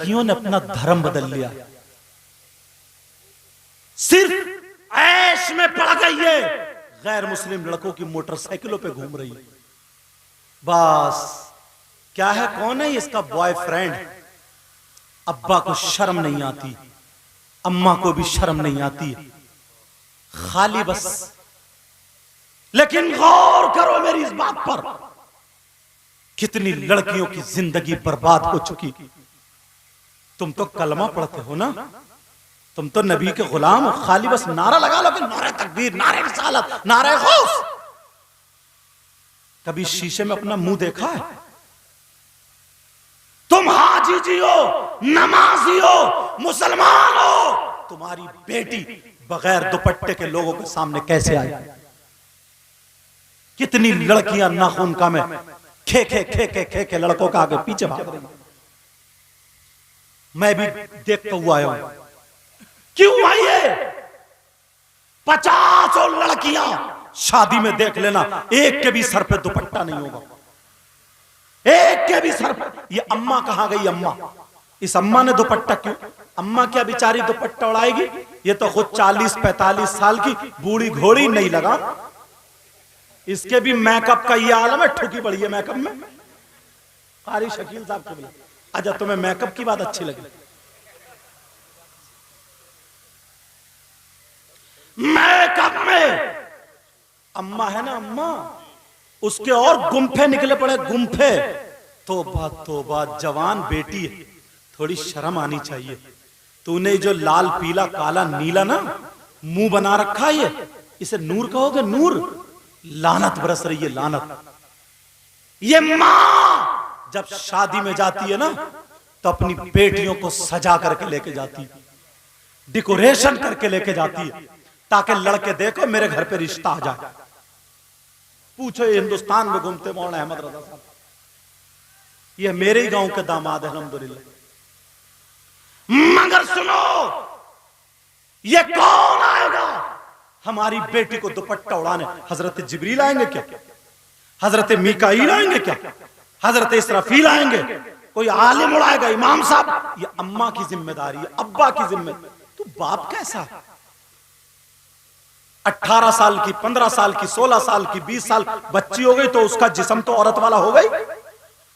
लड़कियों ने अपना धर्म बदल लिया, सिर्फ ऐश में पड़ गई है, गैर मुस्लिम लड़कों की मोटरसाइकिलों पे घूम रही है। बस क्या है, कौन है इसका बॉयफ्रेंड? अब्बा को शर्म नहीं आती, अम्मा को भी शर्म नहीं आती, खाली बस। लेकिन गौर करो मेरी इस बात पर, कितनी लड़कियों की जिंदगी बर्बाद हो चुकी। तुम तो कलमा पढ़ते हो ना, तुम तो नबी के गुलाम हो, खाली बस नारा लगा लो कि नारे तकबीर, नारे रिसालत, नारे गौस। कभी शीशे में अपना मुंह देखा है? तुम हाजी जी हो, नमाजी हो, मुसलमान हो, तुम्हारी बेटी बगैर दुपट्टे के लोगों के सामने कैसे आई? कितनी लड़कियां नाखूनका में खे खे खे खे खे के लड़कों का आगे पीछे भाग रही। मैं भी देख के हुआ हूं। क्यों आई है? 50 लड़कियां शादी में देख लेना, एक के भी सर पे दुपट्टा नहीं होगा, एक के भी सर पे। ये अम्मा कहां गई? अम्मा, इस अम्मा ने दुपट्टा क्यों? अम्मा क्या बेचारी दुपट्टा उड़ाएगी? ये तो खुद 40-45 साल की बूढ़ी घोड़ी नहीं लगा, इसके भी मेकअप का ये आलम है, ठुकी पड़ी है मेकअप में। कारी शकील साहब को बोला, अच्छा तुम्हें मेकअप की बात अच्छी लगी? मेकअप में अम्मा है ना, अम्मा, उसके और गुम्फे निकले पड़े, गुम्फे। तौबा तौबा, जवान बेटी है, थोड़ी शर्म आनी चाहिए। तूने जो लाल पीला काला नीला ना मुंह बना रखा है, इसे नूर कहोगे? नूर? लानत बरस रही है, लानत। ये मां जब शादी में जाती है ना, तो अपनी बेटियों को सजा करके लेके जाती है, डेकोरेशन करके लेके जाती है, ताकि लड़के देखो मेरे घर पे रिश्ता आ जाए। पूछो ये हिंदुस्तान में घूमते मौलाना अहमद रजा साहब, ये मेरे ही गांव के दामाद है अल्हम्दुलिल्लाह। मगर सुनो, ये कौन आएगा हमारी बेटी को दुपट्टा उड़ाने? हजरत जिब्रील आएंगे क्या? हजरत मीकाईल आएंगे क्या? हजरत इसराफील आएंगे? कोई आलिम उड़ाएगा? इमाम साहब? ये अम्मा की जिम्मेदारी है, अब्बा की जिम्मेदारी। तो बाप कैसा है? 18 साल की, 15 साल की, 16 साल की, 20 साल बच्ची हो गई तो उसका जिस्म तो औरत वाला हो गई।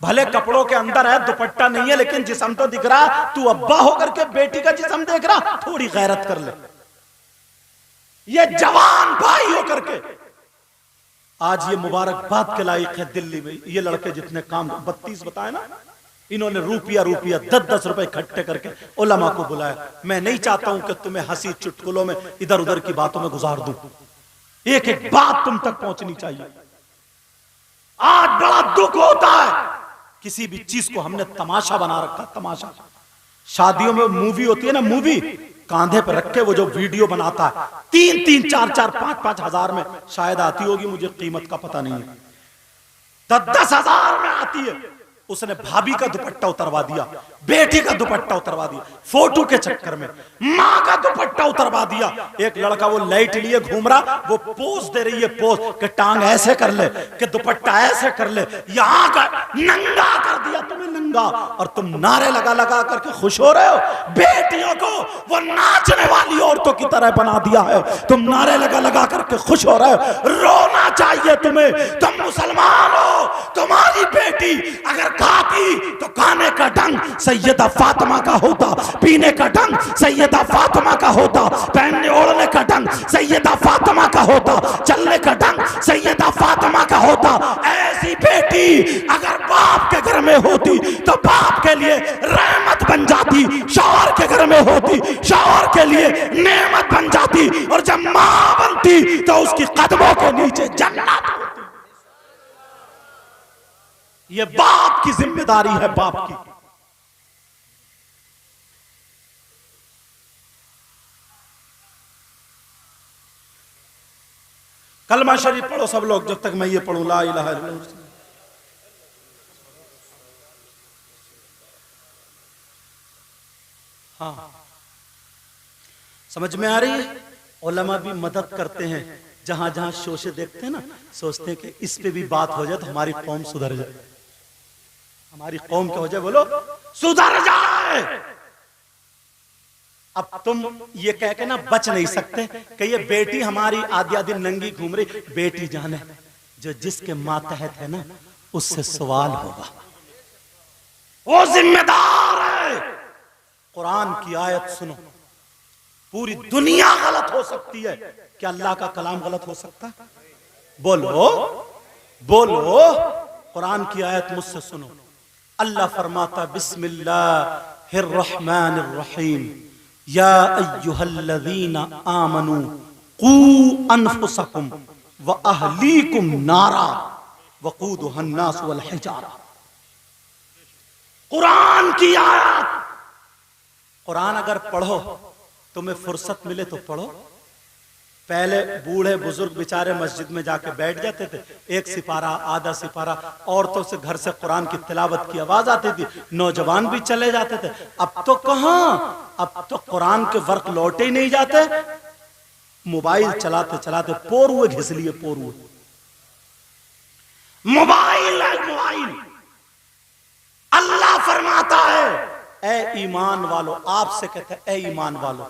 भले कपड़ों के अंदर है, दुपट्टा नहीं है, लेकिन जिस्म तो दिख रहा। तू अब्बा होकर के बेटी का जिस्म देख रहा, थोड़ी गैरत कर ले। ये जवान भाई होकर के आज ये मुबारकबाद के लायक है दिल्ली में, ये लड़के जितने काम 32 बताए ना, इन्होंने रुपया 10-10 रुपए इकट्ठे करके उलमा को बुलाया। मैं नहीं चाहता हूं कि तुम्हें हंसी चुटकुलों में इधर उधर की बातों में गुजार दूं, एक एक बात तुम तक पहुंचनी चाहिए। आज बड़ा दुख होता है, किसी भी चीज को हमने तमाशा बना रखा, तमाशा। शादियों में मूवी होती है ना, मूवी कांधे पर रख के वो जो वीडियो बनाता है, 3-3, 4-4, 5-5 हजार में शायद आती होगी, मुझे कीमत का पता नहीं है, 10-10 हजार में आती है। उसने भाभी का दुपट्टा उतरवा दिया, बेटी का दुपट्टा उतरवा दिया, फोटो के चक्कर में मां का दुपट्टा उतरवा दिया। एक लड़का वो लाइट लिए घूम रहा, वो पोज दे रही है, पोज कि टांग ऐसे कर ले, कि दुपट्टा ऐसे कर ले, यहां का नंगा कर दिया तुम्हें, नंगा। और तुम नारे लगा लगा करके खुश हो रहे हो। बेटियों को वो नाचने वाली औरतों की तरह बना दिया है, तुम नारे लगा लगा करके खुश हो रहे हो। रोना चाहिए तुम्हें, तुम मुसलमान हो। तुम्हारी बेटी अगर खाती तो खाने का ढंग सैयदा फातिमा का होता, पीने का ढंग सैयदा फातिमा का होता, पहनने ओढ़ने का ढंग सैयदा फातिमा का होता, चलने का ढंग सैयदा फातिमा का होता। ऐसी बेटी अगर बाप के घर में होती तो बाप के लिए रहमत बन जाती, शौहर के घर में होती शौहर के लिए नेमत बन जाती, और जब मां बनती तो उसकी कदमों के नीचे जन्नत होती। ये बाप की जिम्मेदारी है, बाप की। कलमा शरीफ पढ़ो सब लोग, जब तक मैं ये पढ़ूं ला इलाहा इल्लल्लाह। हाँ, समझ में आ रही है? उलमा भी मदद करते हैं, जहां जहां शोशे देखते हैं ना, सोचते हैं कि इस पे भी बात हो जाए तो हमारी कौम सुधर जाए, हमारी कौम क्या हो जाए, बोलो सुधर जाए। अब तुम ये कह के ना बच नहीं सकते कि ये बेटी हमारी आधी आधी नंगी घूम रही। बेटी जाने जो जिसके मातहत है ना उससे सवाल होगा, वो जिम्मेदार है। कुरान की आयत सुनो, पूरी दुनिया गलत हो सकती है, क्या अल्लाह का कलाम गलत हो सकता है? बोलो बोलो। कुरान की आयत मुझसे सुनो। अल्लाह फरमाता बिस्मिल्लाहिर रहमानिर रहीम, या अय्युहल्लज़ीना आमनू कू अनफुसकुम व अहलीकुम नारा वक़ूदुहन नास वल हिजारा। कुरान की आयत। कुरान अगर पढ़ो, तुम्हें फुर्सत मिले तो पढ़ो। पहले बूढ़े बुजुर्ग बेचारे मस्जिद में जाके बैठ जाते थे, एक सिपारा आधा सिपारा, औरतों से घर से कुरान की तिलावत की आवाज आती थी, नौजवान भी चले जाते थे। अब तो कहां, अब तो कुरान के वर्क लौटे ही नहीं जाते। मोबाइल चलाते चलाते पोर हुए घिस लिए, पोर हुए। मोबाइल है मोबाइल। अल्लाह फरमाता है ए ईमान वालों, आपसे कहते हैं ए ईमान वालों,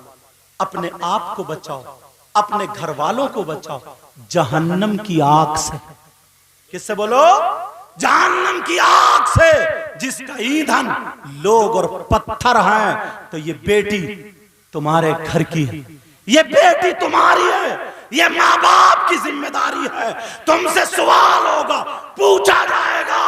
अपने आप को बचाओ, अपने घर वालों को बचाओ जहन्नम की आग से। किससे बोलो? जहन्नम की आग से, जिसका ईंधन लोग और पत्थर हैं। तो ये बेटी तुम्हारे घर की है, ये बेटी तुम्हारी है, ये माँ बाप की जिम्मेदारी है। तुमसे सवाल होगा, पूछा जाएगा।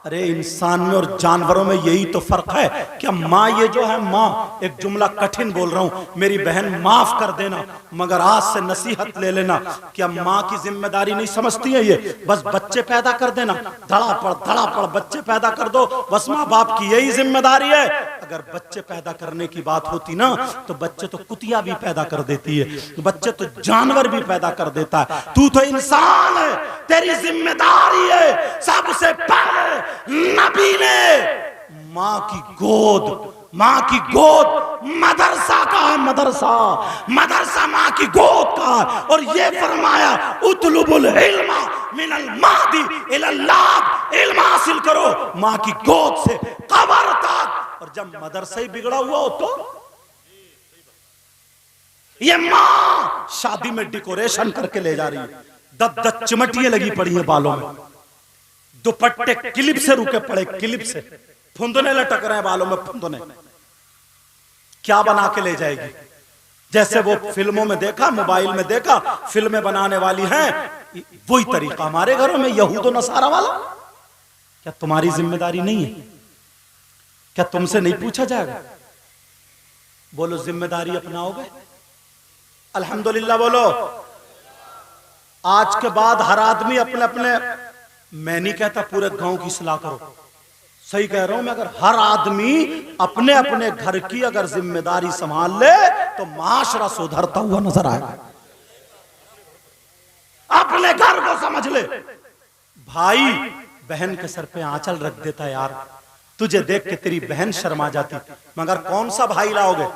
अरे इंसान में और जानवरों में यही तो फर्क है। क्या माँ, ये जो है माँ, एक जुमला कठिन बोल रहा हूं, मेरी बहन माफ कर देना, मगर आज से नसीहत ले लेना। क्या माँ की जिम्मेदारी नहीं समझती है ये? बस बच्चे पैदा कर देना, धड़ापड़ बच्चे पैदा कर दो, बस माँ बाप की यही जिम्मेदारी है। अगर बच्चे पैदा करने की बात होती ना, तो बच्चे तो कुतिया भी पैदा कर देती है, बच्चे तो जानवर भी पैदा कर देता है। तू तो इंसान है, तेरी जिम्मेदारी है। सबसे पहले नबी ने माँ की गोद, माँ की गोद मदरसा का है, मदरसा माँ की गोद का है। और ये फरमाया उतलुबुल इल्मा मिनल मादी इलल लाद, इल्म हासिल करो माँ की गोद से कब्र तक। और जब मदरसा ही बिगड़ा हुआ हो तो ये माँ शादी में डेकोरेशन करके ले जा रही है, 10 चिमटियां लगी पड़ी हैं बालों में, दुपट्टे क्लिप से रुके पड़े, क्लिप से फुंदने लटक रहे हैं बालों में, फुंदने। क्या बना के ले जाएगी? जैसे वो फिल्मों में देखा, मोबाइल में देखा, फिल्में बनाने वाली हैं, वही तरीका हमारे घरों में यहूद और नसारा वाला। क्या तुम्हारी जिम्मेदारी नहीं है? क्या तुमसे नहीं पूछा जाएगा? बोलो जिम्मेदारी अपनाओगे? अल्हम्दुलिल्लाह बोलो। आज के बाद हर आदमी अपने अपने, मैं नहीं कहता पूरे गांव की सलाह करो, सही कह रहा हूं मैं, अगर हर आदमी अपने अपने घर की अगर जिम्मेदारी संभाल ले तो माशरा सुधरता हुआ नजर आएगा। अपने घर को समझ ले। भाई बहन के सर पे आंचल रख देता है यार, तुझे देख के तेरी बहन शर्मा जाती, मगर कौन सा भाई लाओगे?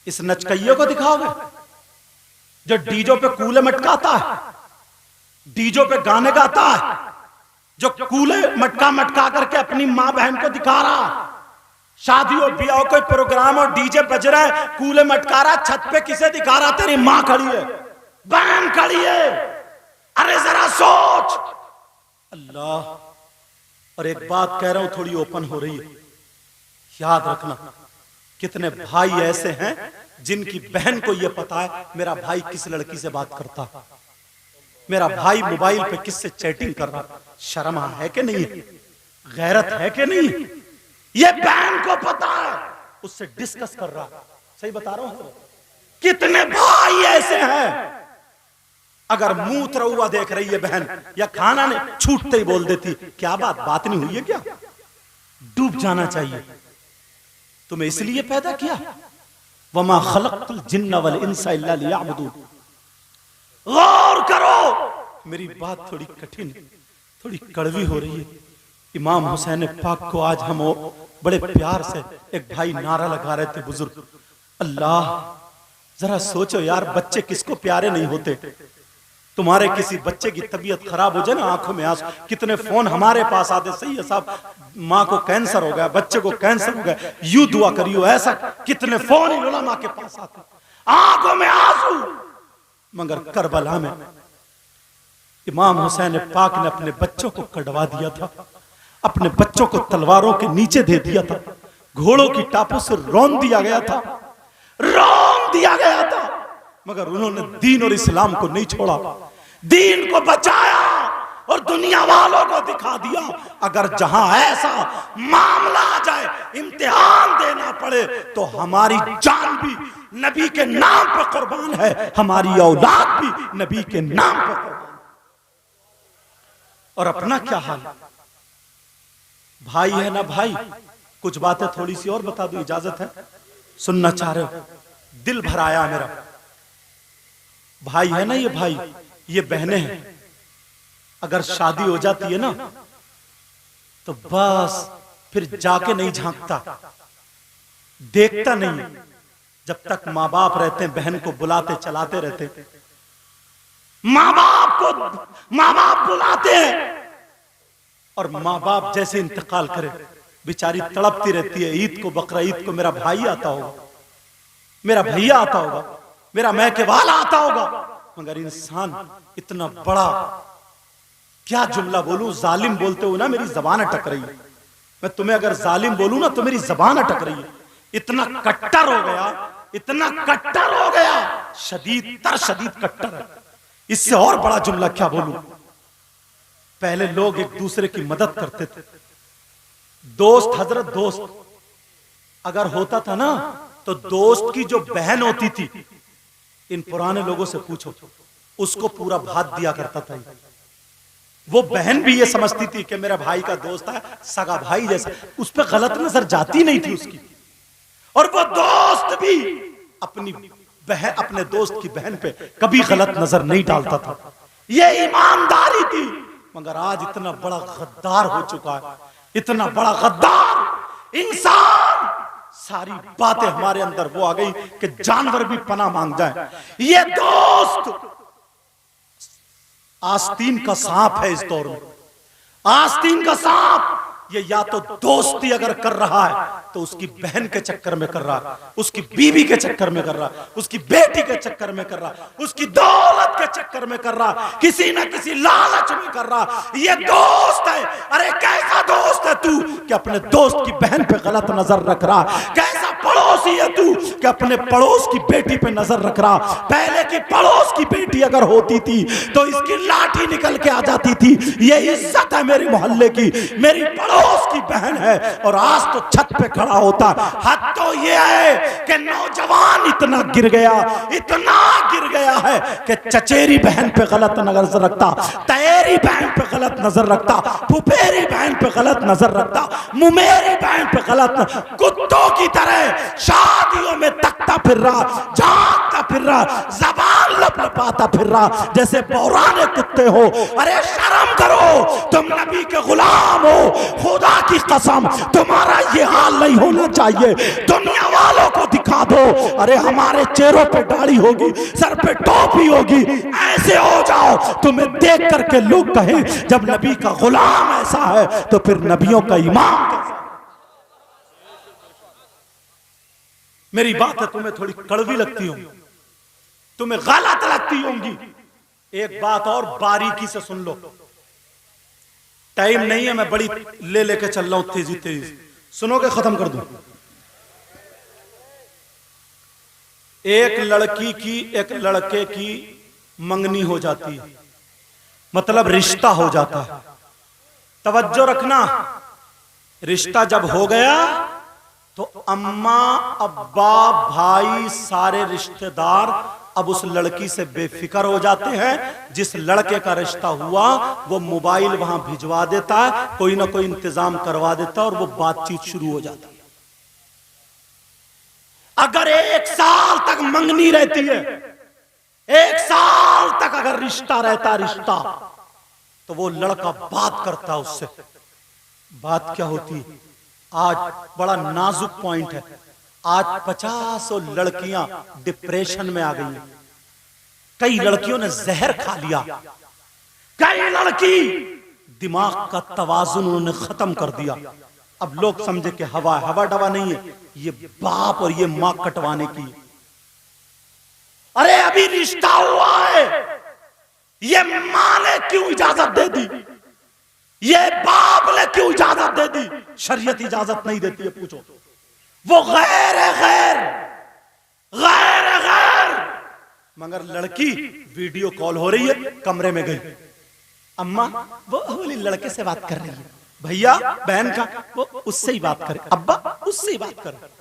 इस नचकइये को दिखाओगे जो डीजो पे कूले मटकाता है, डीजो पे गाने गाता है, जो कूले मटका करके अपनी माँ बहन को दिखा रहा। शादियों ब्याह कोई प्रोग्राम और डीजे बज रहा है, कूले मटका रहा, छत पे किसे दिखा रहा? तेरी माँ खड़ी है, बहन खड़ी है। अरे जरा सोच। अल्लाह। और एक बात कह रहा हूं, थोड़ी ओपन हो रही है, याद रखना, कितने भाई ऐसे हैं जिनकी बहन को यह पता है मेरा भाई किस लड़की से बात करता है, मेरा भाई मोबाइल पे किससे चैटिंग कर रहा। शर्म है कि नहीं? गैरत है कि नहीं? ये बहन को पता है, उससे डिस्कस कर रहा। सही बता रहा हूं। कितने भाई ऐसे हैं, अगर मुंह हुआ देख रही है बहन या खाना ने छूटते ही बोल देती, क्या बात नहीं हुई है क्या? डूब जाना चाहिए। तुम्हें इसलिए पैदा किया, वमा खलक़तुल जिन्ना वल इंसा इल्ला लियअबुदून। गौर करो, मेरी बात थोड़ी कठिन, थोड़ी कड़वी हो रही है। इमाम हुसैन पाक को आज हम बड़े प्यार से एक भाई नारा लगा रहे थे, बुजुर्ग, अल्लाह जरा सोचो यार, बच्चे किसको प्यारे नहीं होते? तुम्हारे किसी बच्चे की तबीयत खराब हो जाए ना, आंखों में आंसू, कितने फोन हमारे पास आते, सही है साहब, माँ को कैंसर हो गया, बच्चे को कैंसर हो गया, यूं दुआ करियो, ऐसा कितने फोन इन उलमा के पास आते, आंखों में आंसू। मगर करबला में इमाम हुसैन पाक ने अपने बच्चों को कटवा दिया था, अपने बच्चों को तलवारों के नीचे दे दिया था, घोड़ों की टापों से रौंद दिया गया था, रौंद दिया गया था, मगर उन्होंने दीन और इस्लाम को नहीं छोड़ा, दीन को बचाया और दुनिया वालों को दिखा दिया। अगर जहां ऐसा मामला आ जाए, इम्तिहान देना पड़े, तो हमारी जान भी नबी के नाम पर कुर्बान है, हमारी औलाद भी नबी के नाम पर कुर्बान। और अपना क्या हाल, भाई है ना भाई, कुछ बातें थोड़ी सी और बता दो, इजाजत है, सुनना चाह रहे हो, दिल भर आया मेरा। भाई है ना ये भाई, ये बहनें हैं, अगर शादी हो जाती है ना तो बस फिर जाके नहीं झांकता, देखता नहीं, जब तक माँ बाप रहते हैं बहन को बुलाते चलाते रहते, माँ बाप बुलाते हैं, और माँ बाप जैसे इंतकाल करे बेचारी तड़पती रहती है, ईद को बकरा ईद को मेरा भाई आता होगा, मेरा भैया आता होगा, मेरा मैके वाला आता होगा, मगर इंसान इतना बड़ा, क्या जुमला बोलूं, जालिम बोलते हो ना मेरी जबान अटक रही है, मैं तुम्हें अगर जालिम बोलूं ना तो मेरी जबान अटक रही है, इतना कट्टर हो गया, इतना कट्टर हो गया, शदीद कट्टर है, इससे और बड़ा जुमला क्या बोलूं। पहले लोग एक दूसरे की मदद करते थे, दोस्त हजरत दोस्त अगर होता था ना तो दोस्त की जो बहन होती थी, इन पुराने लोगों से पूछो, उसको पूरा भात दिया करता था। वो बहन भी ये समझती थी कि मेरा भाई का दोस्त है, सगा भाई जैसा, उस पर गलत नजर जाती नहीं थी उसकी, और वो दोस्त भी अपने दोस्त की बहन पे कभी गलत नजर नहीं डालता था, ये ईमानदारी थी। मगर आज इतना बड़ा गद्दार हो चुका है, इतना बड़ा गद्दार इंसान, सारी बातें हमारे अंदर वो आ गई कि जानवर भी पनाह मांग जाए। ये दोस्त आस्तीन का सांप है इस दौर में, आस्तीन का सांप। ये या तो दोस्ती अगर कर रहा है तो उसकी बहन के चक्कर में कर रहा है, उसकी बीवी के चक्कर में कर रहा है, उसकी बेटी के चक्कर में कर रहा है, उसकी दौलत के चक्कर में कर रहा, किसी ना किसी लालच में कर रहा। ये दोस्त है। अरे कैसा दोस्त है तू कि अपने दोस्त की बहन पे गलत नजर रख रहा, कैसा पड़ोसी है तू कि अपने पड़ोस की बेटी पे नजर रख रहा। पहले की पड़ोस की बेटी अगर होती थी तो इसकी लाठी निकल के आ जाती थी, ये इज्जत है मेरी मोहल्ले की, मेरी पड़ोस की बहन है, और आज तो छत पे खड़ा होता। हद तो ये है कि नौजवान इतना गिर गया है कि चचेरी बहन पे गलत नजर रखता, तैरी बहन पे गलत नजर रखता, फुफेरी बहन पे गलत नजर रखता, मुमेरी बहन पे गलत, कुत्तों की तरह शादियों में तकता फिर रहा, झांकता फिर रहा, जबान लपलपाता फिर रहा जैसे बौराने कुत्ते हो। अरे शर्म करो, तुम नबी के गुलाम हो, खुदा की कसम तुम्हारा ये हाल नहीं होना चाहिए। दुनिया वालों को दिखा दो, अरे हमारे चेहरों पे दाढ़ी होगी, सर पे टोपी होगी, ऐसे हो जाओ तुम्हें देख करके लोग कहें जब नबी का गुलाम ऐसा है तो फिर नबियों का इमाम कैसा। मेरी बात है तुम्हें थोड़ी कड़वी लगती होंगी, तुम्हें गलत लगती होंगी, एक बात और बारीकी से सुन लो, टाइम नहीं है, मैं बड़ी लेके चल रहा हूं तेजी सुनोगे, खत्म कर दूं। एक लड़की की एक लड़के की मंगनी हो जाती है, मतलब रिश्ता हो जाता है। तवज्जो रखना, रिश्ता जब हो गया तो अम्मा अब्बा भाई सारे रिश्तेदार अब उस लड़की से बेफिक्र हो जाते हैं। जिस लड़के का रिश्ता हुआ वो मोबाइल वहां भिजवा देता है, कोई ना कोई इंतजाम करवा देता है और वो बातचीत शुरू हो जाती है। अगर 1 साल तक मंगनी रहती है, 1 साल तक अगर रिश्ता रहता, रिश्ता, तो वो लड़का बात करता उससे। बात क्या होती, आज बड़ा नाजुक पॉइंट है, आज 50 लड़कियां डिप्रेशन में आ गई हैं। कई लड़कियों ने जहर खा लिया, कई लड़की दिमाग का तवाजुन उन्होंने खत्म कर दिया। अब लोग समझे कि हवा हवा डवा नहीं है, ये बाप और ये मां कटवाने की। अरे अभी रिश्ता हुआ है, ये मां ने क्यों इजाजत दे दी, ये बाप ने क्यों इजाजत दे दी? शरीयत इजाजत नहीं देती है, पूछो। वो गैर है, गैर गैर है, गैर। मगर लड़की वीडियो कॉल हो रही है, कमरे में गई, अम्मा वो बोली लड़के से बात कर रही है, भैया बहन का वो उससे ही बात करे, अब्बा उससे ही बात करे।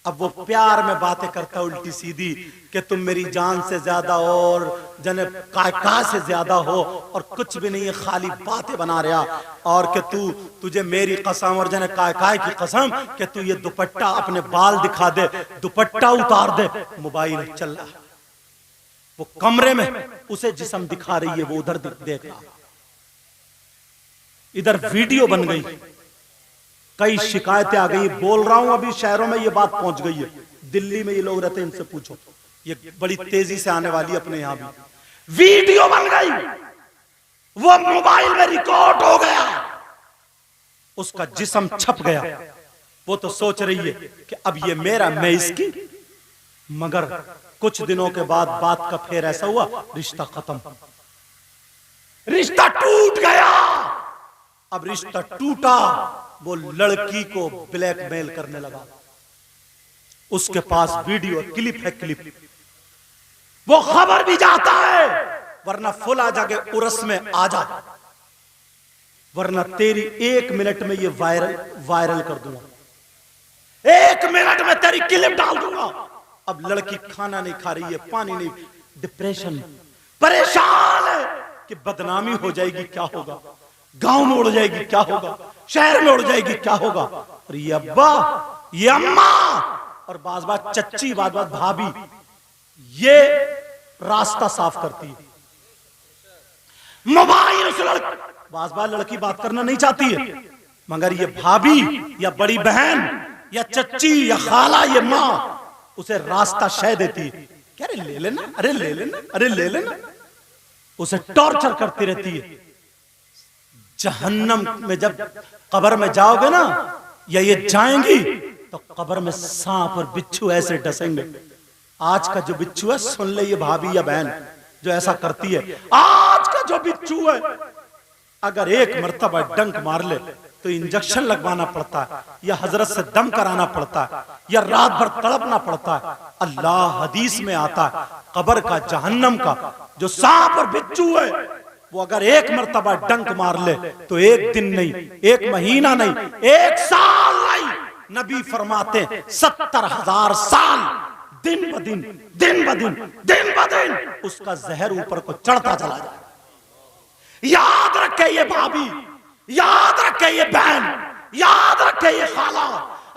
अब वो प्यार में बातें करता उल्टी सीधी कि तुम मेरी जान से ज्यादा और जने का से ज्यादा हो, और कुछ भी नहीं है, खाली बातें बना रहा, और कि तुझे मेरी कसम और जने काय की कसम कि तू ये दुपट्टा अपने बाल दिखा दे, दुपट्टा उतार दे। मोबाइल चल रहा है, वो कमरे में उसे जिस्म दिखा रही है, वो उधर देख रहा, इधर वीडियो बन गई, कई शिकायतें आ गई। बोल रहा हूं अभी शहरों में ये बात पहुंच गई है, दिल्ली में ये लोग रहते हैं, इनसे पूछो, ये बड़ी तेजी से आने वाली है अपने यहां भी। वीडियो बन गई, वो मोबाइल में रिकॉर्ड हो गया, उसका जिस्म छप गया। वो तो सोच रही है कि अब ये मेरा, मैं इसकी। मगर कुछ दिनों के बाद बात का फेर ऐसा हुआ, रिश्ता खत्म, रिश्ता टूट गया। अब रिश्ता टूटा, वो लड़की को ब्लैकमेल करने लगा, उसके पास वीडियो क्लिप है, क्लिप, वो खबर भी जाता है, वरना फुला जाके उरस में आ जा, वरना तेरी 1 मिनट में ये वायरल कर दूंगा, 1 मिनट में तेरी क्लिप डाल दूंगा। अब लड़की खाना नहीं खा रही है, पानी नहीं, डिप्रेशन, परेशान है कि बदनामी हो जाएगी, क्या होगा, गांव में उड़ जाएगी क्या होगा, शहर में उड़ जाएगी क्या होगा। और ये अब्बा, ये अम्मा, और बाज बाज चच्ची, बाज बाज भाभी, ये रास्ता साफ करती है। मोबाइल उस लड़की, बाज बाज लड़की बात करना नहीं चाहती है, मगर ये भाभी या बड़ी बहन या चच्ची या खाला, ये माँ उसे रास्ता शह देती है, क्या अरे ले लेना, अरे ले लेना, अरे ले लेना, उसे टॉर्चर करती रहती है। जहन्नम में जब कब्र में जाओगे ना, या ये जाएंगी, तो कब्र में सांप और बिच्छू ऐसे डसेंगे। आज का जो बिच्छू है, सुन ले ये भाभी या बहन जो ऐसा करती है, आज का जो बिच्छू है, अगर एक मर्तबा डंक मार ले तो इंजेक्शन लगवाना पड़ता है, या हजरत से दम कराना पड़ता है, या रात भर तड़पना पड़ता है। अल्लाह हदीस में आता है, कब्र का, जहन्नम का जो सांप और बिच्छू है, वो अगर एक मर्तबा डंक मार ले तो 1 दिन नहीं, 1 महीना नहीं, 1 साल नहीं, नबी फरमाते 70,000 साल, दिन ब दिन, दिन ब दिन, दिन ब दिन उसका जहर ऊपर को चढ़ता चला जाए। याद रखे ये भाभी, याद रखे ये बहन, याद रखे ये खाला,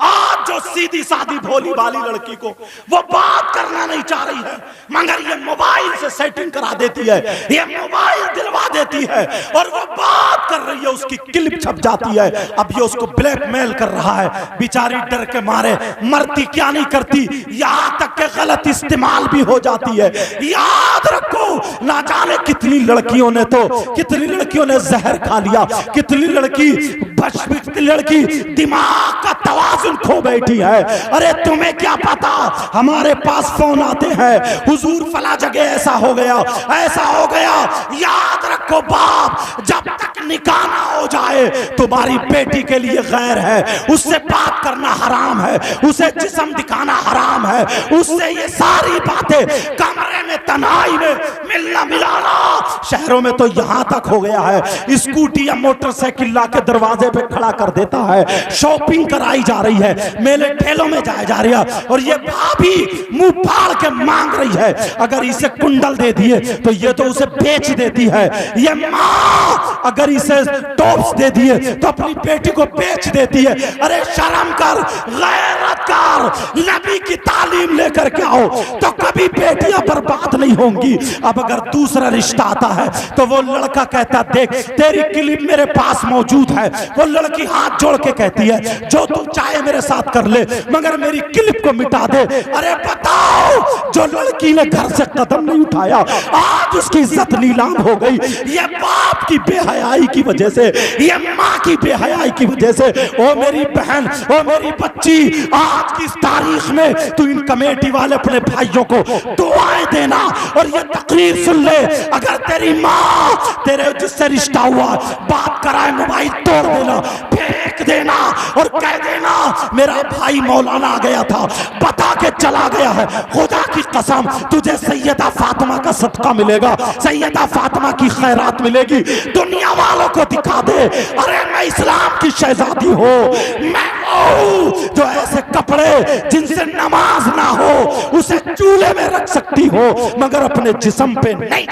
आज जो सीधी सादी भोली भाली लड़की को वो बात करना नहीं चाह रही है, मगर ये मोबाइल से सेटिंग करा देती है, ये मोबाइल दिलवा देती है, और वो बात कर रही है, उसकी क्लिप छप जाती है। अब ये उसको ब्लैकमेल कर रहा है, बेचारी डर के मारे मरती क्या नहीं करती, यहां तक के गलत इस्तेमाल भी हो जाती है। याद रखो, ना जाने कितनी लड़कियों ने जहर खा लिया, कितनी लड़की दिमाग का तवाज़ुन खो बैठी है। अरे तुम्हें क्या पता, हमारे पास फोन आते हैं, हुजूर फला जगह ऐसा हो गया, ऐसा हो गया। याद रखो बाप, जब तक निकाह ना हो जाए तुम्हारी बेटी के लिए गैर है, उससे बात करना हराम है, उसे जिस्म दिखाना हराम है, उससे ये सारी बातें कमरे में तन्हाई में मिलना मिलाना। शहरों में तो यहां तक हो गया है, स्कूटी या मोटरसाइकिल ला के दरवाजे पे खड़ा कर देता है, शॉपिंग कराई जा रही है, मेले ठेलों में जाया जा रहा है, और ये भाभी मुंह फाड़ के मांग रही है, अगर इसे कुंडल दे दिए तो ये तो उसे बेच देती है। ये माँ अगर से टॉप्स दे दिए तो अपनी बेटी को बेच देती है। अरे शर्म कर, गैरत कर, नबी की तालीम लेकर के आओ तो कभी बेटियां बर्बाद नहीं होंगी। अब अगर दूसरा रिश्ता आता है तो वो लड़का कहता देख तेरी क्लिप मेरे पास मौजूद है, वो लड़की हाथ जोड़ के कहती है जो तू चाहे मेरे साथ कर ले मगर मेरी क्लिप को मिटा दे। अरे बताओ, जो लड़की ने घर से कदम नहीं उठाया आज उसकी इज्जत नीलाम हो गई। ये बाप की बेहयाई की वजह से, ये माँ की बेहयाई की वजह से। ओ मेरी बहन, ओ मेरी बच्ची, आज की तारीख में तू इन कमेटी वाले अपने भाइयों को दुआएं देना और ये तकरीर सुन ले। अगर तेरी माँ तेरे जिससे रिश्ता हुआ बात कराए मोबाइल तोड़ देना, फेंक देना और कह देना मेरा भाई मौलाना आ गया था बता के चला गया है। खुदा की कसम तुझे सैयदा फातिमा का सदका मिलेगा, सैयदा फातिमा की खैरात मिलेगी। दुनिया वालों को दिखा दे अरे मैं इस्लाम की शहजादी हूँ, मैं हूँ जो ऐसे कपड़े जिनसे नमाज ना हो उसे चूल्हे में रख सकती हो मगर अपने जिस्म पे नहीं।